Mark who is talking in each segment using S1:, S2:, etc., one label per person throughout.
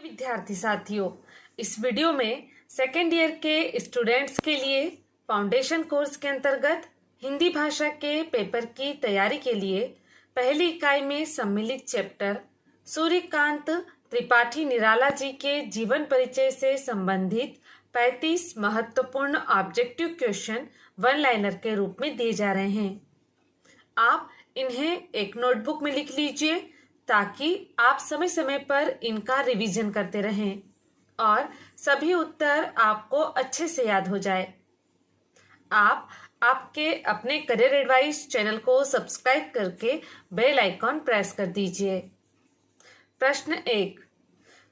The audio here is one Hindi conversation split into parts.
S1: विद्यार्थी साथियों, इस वीडियो में सेकेंड ईयर के स्टूडेंट्स के लिए फाउंडेशन कोर्स के अंतर्गत हिंदी भाषा के पेपर की तैयारी के लिए पहली इकाई में सम्मिलित चैप्टर सूर्यकांत त्रिपाठी निराला जी के जीवन परिचय से संबंधित 35 महत्वपूर्ण ऑब्जेक्टिव क्वेश्चन वन लाइनर के रूप में दिए जा रहे हैं। आप इन्हें एक नोटबुक में लिख लीजिए ताकि आप समय समय पर इनका रिवीजन करते रहें और सभी उत्तर आपको अच्छे से याद हो जाए। आप आपके अपने करियर एडवाइस चैनल को सब्सक्राइब करके बेल आइकॉन प्रेस कर दीजिए। प्रश्न 1,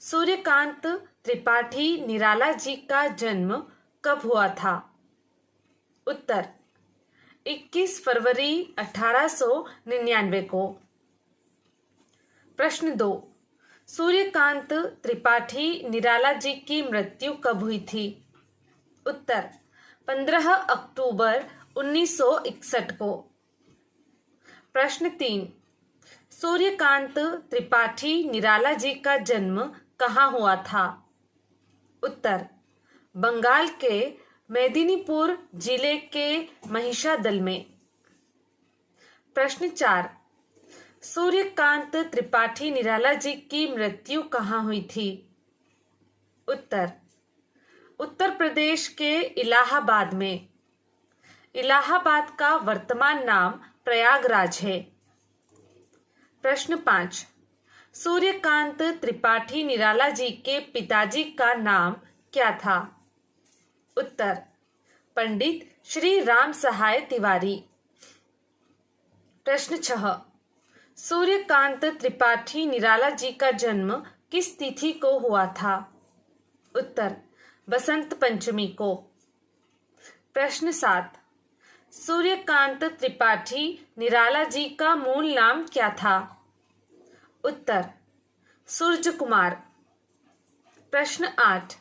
S1: सूर्यकांत त्रिपाठी निराला जी का जन्म कब हुआ था? उत्तर 21 फरवरी 1899 को। प्रश्न 2, सूर्यकांत त्रिपाठी निराला जी की मृत्यु कब हुई थी? उत्तर 15 अक्टूबर 1961 को। प्रश्न 3, सूर्यकांत त्रिपाठी निराला जी का जन्म कहाँ हुआ था? उत्तर बंगाल के मेदिनीपुर जिले के महिषादल में। प्रश्न 4, सूर्यकांत त्रिपाठी निराला जी की मृत्यु कहाँ हुई थी? उत्तर उत्तर प्रदेश के इलाहाबाद में। इलाहाबाद का वर्तमान नाम प्रयागराज है। प्रश्न 5, सूर्यकांत त्रिपाठी निराला जी के पिताजी का नाम क्या था? उत्तर पंडित श्री राम सहाय तिवारी। प्रश्न 6, सूर्यकांत त्रिपाठी निराला जी का जन्म किस तिथि को हुआ था? उत्तर बसंत पंचमी को। प्रश्न 7, सूर्यकांत त्रिपाठी निराला जी का मूल नाम क्या था? उत्तर सूर्य कुमार। प्रश्न 8,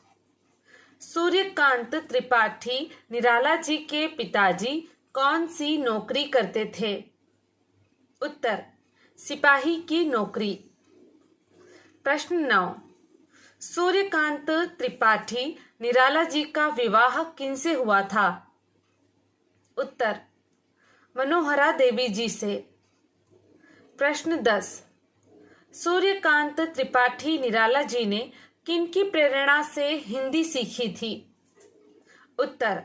S1: सूर्यकांत त्रिपाठी निराला जी के पिताजी कौन सी नौकरी करते थे? उत्तर सिपाही की नौकरी। प्रश्न 9, सूर्यकांत त्रिपाठी निराला जी का विवाह किनसे हुआ था? उत्तर मनोहरा देवी जी से। प्रश्न 10, सूर्यकांत त्रिपाठी निराला जी ने किनकी प्रेरणा से हिंदी सीखी थी? उत्तर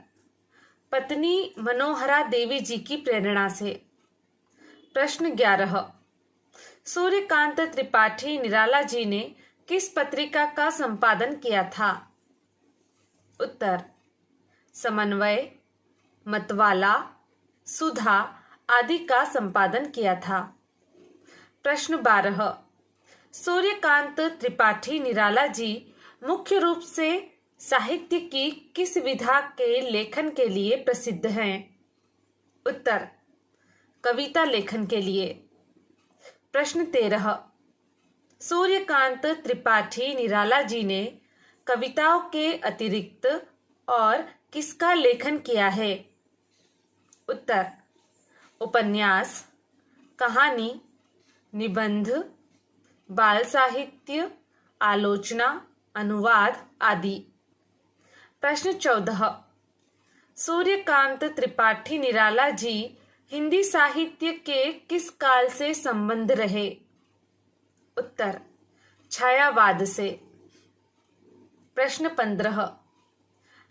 S1: पत्नी मनोहरा देवी जी की प्रेरणा से। प्रश्न 11, सूर्यकांत त्रिपाठी निराला जी ने किस पत्रिका का संपादन किया था? उत्तर समन्वय, मतवाला, सुधा आदि का संपादन किया था। प्रश्न 12, सूर्यकांत त्रिपाठी निराला जी मुख्य रूप से साहित्य की किस विधा के लेखन के लिए प्रसिद्ध हैं? उत्तर कविता लेखन के लिए। प्रश्न 13, सूर्यकांत त्रिपाठी निराला जी ने कविताओं के अतिरिक्त और किसका लेखन किया है? उत्तर उपन्यास, कहानी, निबंध, बाल साहित्य, आलोचना, अनुवाद आदि। प्रश्न 14, सूर्यकांत त्रिपाठी निराला जी हिंदी साहित्य के किस काल से संबंध रहे? उत्तर छायावाद से। प्रश्न 15,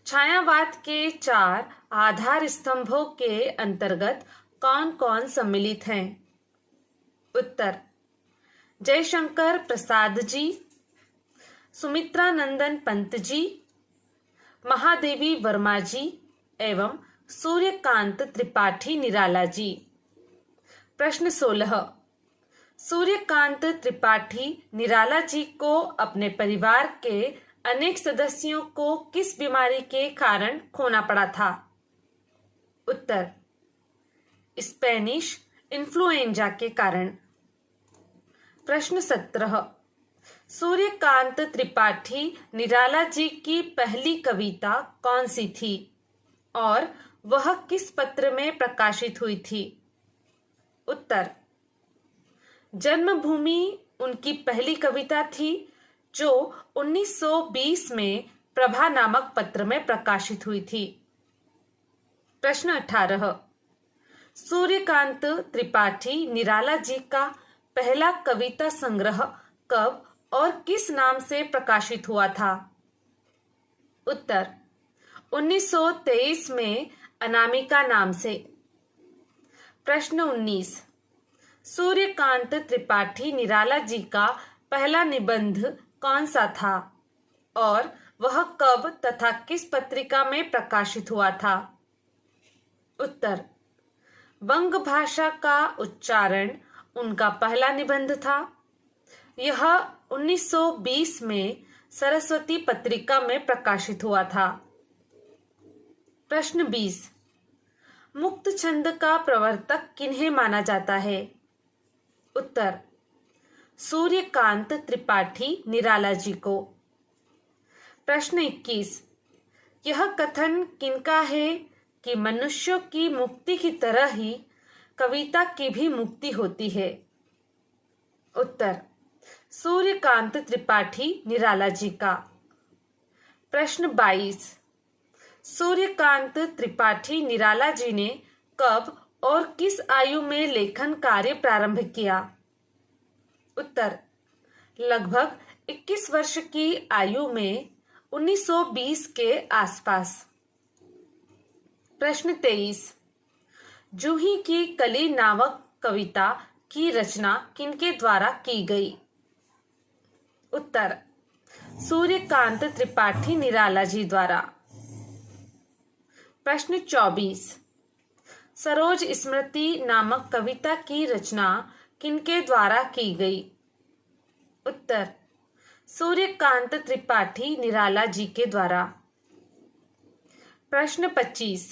S1: छायावाद के 4 आधार स्तंभों के अंतर्गत कौन कौन सम्मिलित हैं? उत्तर जयशंकर प्रसाद जी, सुमित्रानंदन पंत जी, महादेवी वर्मा जी एवं सूर्यकांत त्रिपाठी निराला जी। प्रश्न 16, सूर्यकांत त्रिपाठी निराला जी को अपने परिवार के अनेक सदस्यों को किस बीमारी के कारण खोना पड़ा था? उत्तर स्पेनिश इन्फ्लुएंजा के कारण। प्रश्न 17, सूर्यकांत त्रिपाठी निराला जी की पहली कविता कौन सी थी और वह किस पत्र में प्रकाशित हुई थी? उत्तर जन्मभूमि उनकी पहली कविता थी जो 1920 में प्रभा नामक पत्र में प्रकाशित हुई थी। प्रश्न 18। सूर्यकांत त्रिपाठी निराला जी का पहला कविता संग्रह कब और किस नाम से प्रकाशित हुआ था? उत्तर 1923 में अनामिका नाम से। प्रश्न 19। सूर्यकांत त्रिपाठी निराला जी का पहला निबंध कौन सा था और वह कब तथा किस पत्रिका में प्रकाशित हुआ था? उत्तर वंग भाषा का उच्चारण उनका पहला निबंध था। यह 1920 में सरस्वती पत्रिका में प्रकाशित हुआ था। प्रश्न 20। मुक्त छंद का प्रवर्तक किन्हें माना जाता है? उत्तर सूर्यकांत त्रिपाठी निराला जी को। प्रश्न 21। यह कथन किनका है कि मनुष्यों की मुक्ति की तरह ही कविता की भी मुक्ति होती है? उत्तर सूर्यकांत त्रिपाठी निराला जी का। प्रश्न 22। सूर्यकांत त्रिपाठी निराला जी ने कब और किस आयु में लेखन कार्य प्रारंभ किया? उत्तर लगभग 21 वर्ष की आयु में 1920 के आसपास। प्रश्न 23। जूही की कली नामक कविता की रचना किनके द्वारा की गई? उत्तर सूर्यकांत त्रिपाठी निराला जी द्वारा। प्रश्न 24। सरोज स्मृति नामक कविता की रचना किनके द्वारा की गई? उत्तर सूर्यकांत त्रिपाठी निराला जी के द्वारा। प्रश्न 25।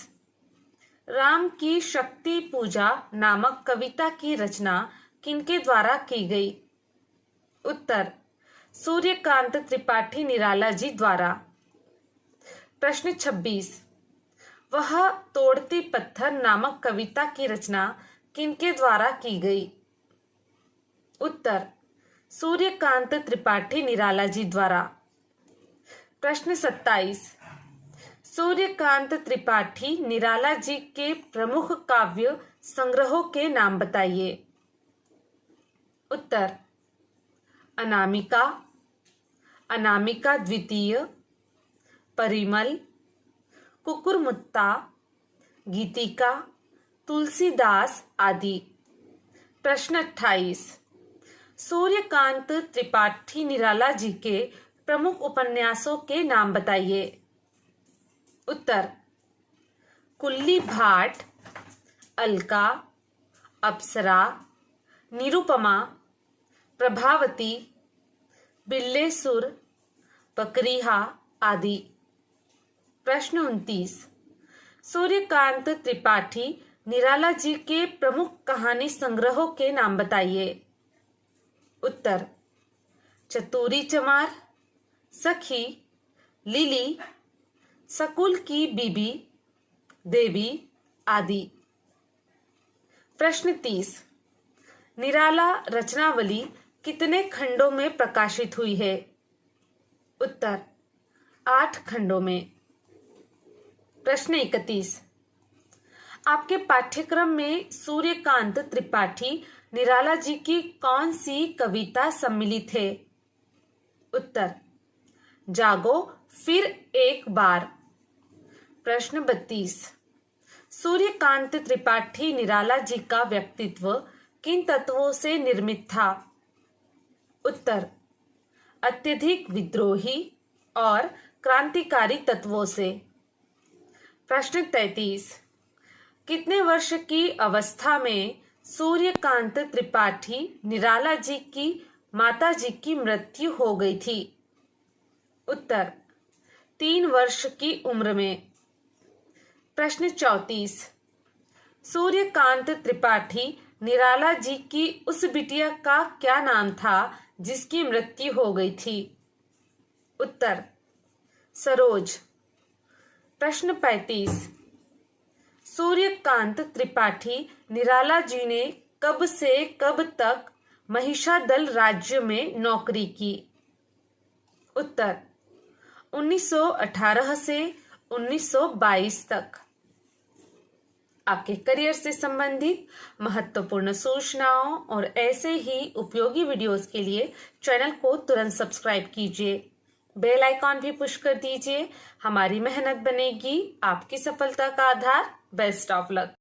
S1: राम की शक्ति पूजा नामक कविता की रचना किनके द्वारा की गई? उत्तर सूर्यकांत त्रिपाठी निराला जी द्वारा। प्रश्न 26। वह तोड़ती पत्थर नामक कविता की रचना किनके द्वारा की गई? उत्तर सूर्यकांत त्रिपाठी निराला जी द्वारा। प्रश्न 27। सूर्यकांत त्रिपाठी निराला जी के प्रमुख काव्य संग्रहों के नाम बताइए। उत्तर अनामिका, अनामिका द्वितीय, परिमल, कुकुरमुत्ता, गीतिका, तुलसीदास आदि। प्रश्न 28। सूर्यकांत त्रिपाठी निराला जी के प्रमुख उपन्यासों के नाम बताइए। उत्तर कुल्ली भाट, अलका, अप्सरा, निरुपमा, प्रभावती, बिल्लेसुर, बकरीहा आदि। प्रश्न 29। सूर्यकांत त्रिपाठी निराला जी के प्रमुख कहानी संग्रहों के नाम बताइए। उत्तर चतुरी चमार, सखी, लिली, सकुल की बीबी, देवी आदि। प्रश्न 30। निराला रचनावली कितने खंडों में प्रकाशित हुई है? उत्तर 8 खंडों में। प्रश्न 31। आपके पाठ्यक्रम में सूर्यकांत त्रिपाठी निराला जी की कौन सी कविता सम्मिलित है? उत्तर जागो फिर एक बार। प्रश्न 32। सूर्यकांत त्रिपाठी निराला जी का व्यक्तित्व किन तत्वों से निर्मित था? उत्तर अत्यधिक विद्रोही और क्रांतिकारी तत्वों से। प्रश्न 33। कितने वर्ष की अवस्था में सूर्यकांत त्रिपाठी निराला जी की माता जी की मृत्यु हो गई थी? उत्तर 3 वर्ष की उम्र में। प्रश्न 34। सूर्यकांत त्रिपाठी निराला जी की उस बिटिया का क्या नाम था जिसकी मृत्यु हो गई थी? उत्तर सरोज। प्रश्न 35। सूर्यकांत त्रिपाठी निराला जी ने कब से कब तक महिषादल राज्य में नौकरी की? उत्तर 1918 से 1922 तक। आपके करियर से संबंधित महत्वपूर्ण सूचनाओं और ऐसे ही उपयोगी वीडियोस के लिए चैनल को तुरंत सब्सक्राइब कीजिए। बेल आइकॉन भी पुश कर दीजिए। हमारी मेहनत बनेगी आपकी सफलता का आधार। Best of luck.